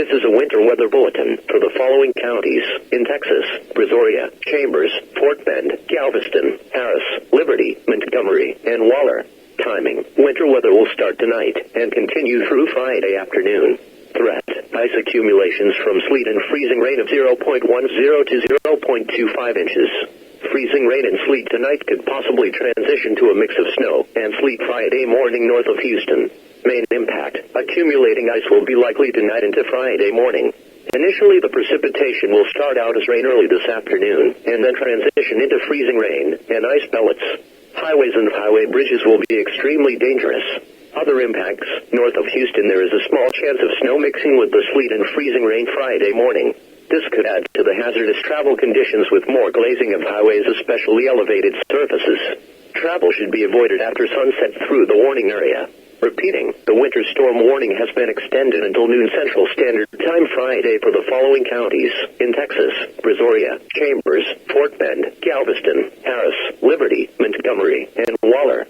This is a winter weather bulletin for the following counties in Texas: Brazoria, Chambers, Fort Bend, Galveston, Harris, Liberty, Montgomery, and Waller. Timing: winter weather will start tonight and continue through Friday afternoon. Threat: ice accumulations from sleet and freezing rain of 0.10 to 0.25 inches. Freezing rain and sleet tonight could possibly transition to a mix of snow and sleet Friday morning north of Houston. Main impact: accumulating ice will be likely tonight into Friday morning. Initially, the precipitation will start out as rain early this afternoon and then transition into freezing rain and ice pellets. Highways and highway bridges will be extremely dangerous. Other impacts: north of Houston there is a small chance of snow mixing with the sleet and freezing rain Friday morning. This could add to the hazardous travel conditions with more glazing of highways, especially elevated surfaces. Travel should be avoided after sunset through the warning area. Repeating, the winter storm warning has been extended until noon Central Standard Time Friday for the following counties in Texas: Brazoria, Chambers, Fort Bend, Galveston, Harris, Liberty, Montgomery, and Waller.